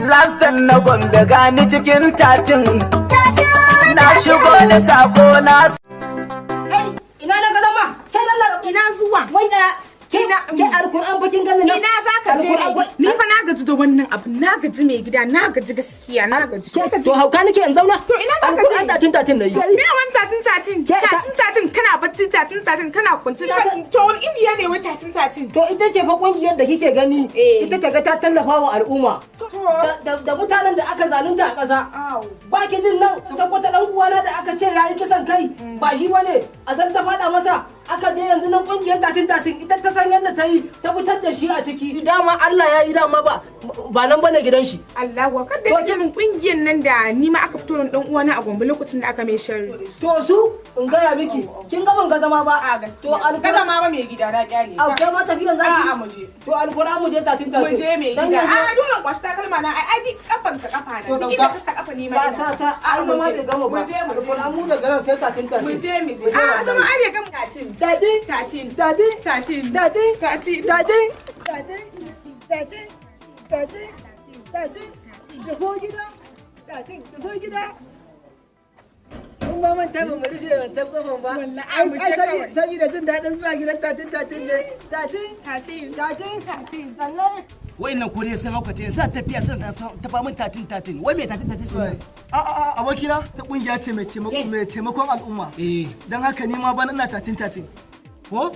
lastan na Gombe gani cikin tatin na shigo da sako na. Ina na ga zama kai lalla ina zuwa wai da ke alkur'an bakin ganin ina za ka je ni fa na gaji da wannan abu na gaji mai gida na gaji gaskiya na gaji to hauka nake in zauna to ina za ka je alkur'an tatin nayi me wani tatin kana bacci tatin kana kwanci to wani indiya ne wai tatin to ita ce fa kungiyar da kike gani ita ta ga ta tallafa wa al'umma da mutanen da aka zalunta a ƙasa ba ki jin nan su sako ta dan uwana da aka ce yayi kisan kai ba shi bane a zan ta fada masa aka je yanzu nan kungiyar tatin ita ta san yadda ta yi ta fitar da shi a ciki dama Allah ya yi dama ba nan bane gidan shi Allah wa kada ki min kungiyar nan da ni ma aka fito dan uwana a Gombe lokacin da aka mai sharri to su in gaya miki kin ga ban ga zama ba to alƙada ma ba mai gida da kyale a ga ma tafiyan zaki a muje to alƙura muje tatin muje mai gida a dole kwashi takalma na ai kafan ka kafa na ni da ka kafa ni ma sa ai ga ma bai gama ba alƙura mu da garan sai tatin muje a zama ai ga tatin tatin kuma man ta ba mu rufe wancan kofan ba ai saboda jin daɗin zuwa gidan tatin ne tatin Allah wayannan ko dai sun haukace sa tafiya sun tafa min tatin wai me tatin a abokina ta kungiya ce mai taimakon al'umma dan haka ni ma ba ina tatin ko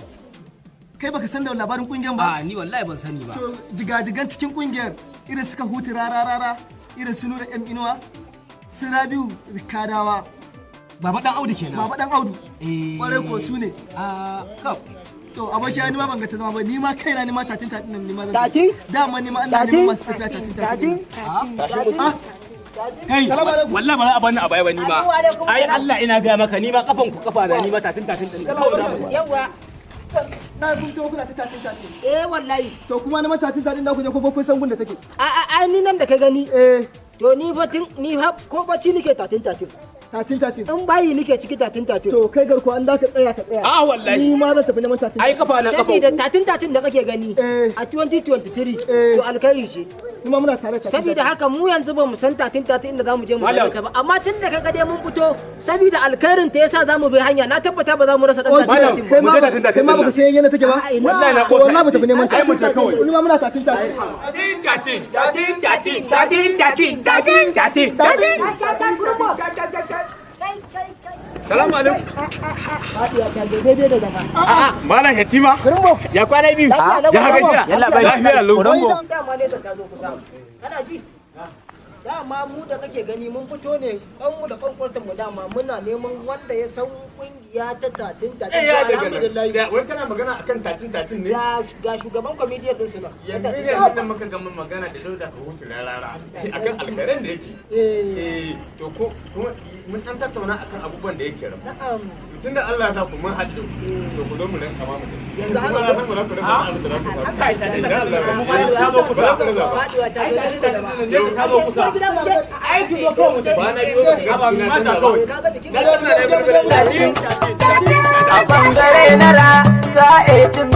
kai baka san da labarin kungiyar ba a ni wallahi ban sani ba to jigajigan cikin kungiyar irin suka hutu rararara irin su Nura M Inuwa su Rabiu Kadawa baba dan Audu kenan baba dan Audu kwarai ko su ne a kap to abokiya ni ma ban ga ta zama ba ni ma kaina ni ma tatin nan ni ma zan tatin dama ni ma ina neman masu tafiya tatin kai wallahi ba za a bani a baya ba ni ma ai Allah ina ga maka ni ma kafan ku kafa da ni ma tatin din yawa na kun to kuna ta tatin wallahi to kuma ni ma tatin da ku je ko kun san gun da take a ni nan da ka gani to ni fa ko bacci nike tatin in bayi nike ciki tatin to kai garko an da ka tsaya a wallahi ni ma zan tafi neman tatin ai kafa na kafa saboda tatin da kake gani a 2023 to alkhairi ce kuma muna tare da saboda haka mu yanzu ba mu san tatin inda zamu je mu same ta ba amma tun da kaga dai mun fito saboda alkhairin ta yasa zamu bi hanya na tabbata ba za mu rasa dan tatin kai ma baka san yana take ba wallahi na ko wallahi mu tafi neman ai mu ta kawai ni ma muna tatin Salamu alaikum. daidai da gaba Malam Yatima. Ya kwana biyu. Ya haka jiya. Lafiya lau. dama ne ka zo kusa kana ji dama mu da kake gani mun fito ne kanmu da kankwartan mu dama muna neman wanda ya san kungiya ta tatin alhamdulillah wai kana magana akan tatin ne ga shugaban comedian din su na yanzu ne da muka ga mun magana da Dauda ka hutu rarara akan alƙaran da yake to ko kuma mun san tattauna akan abubuwan da yake rabu na'am tunda Allah ya sa ku mun haddu to ku zo mu nan kama mu yanzu haka ba ku da ku da abu da ku kai ta da Allah mu ta zo kusa fadiwa ta zo da gaba ta zo kusa ai ki zo ko mu ba na biyo ga ba ina ma ta ta kawai kaga jikin na zo na da A bangare na ra'ayin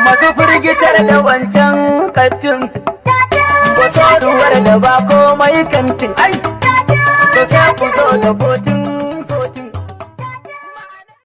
masu firgitar da wancan kattin ba ruwar da ba komai kantin ai ba sai ku zo da kotun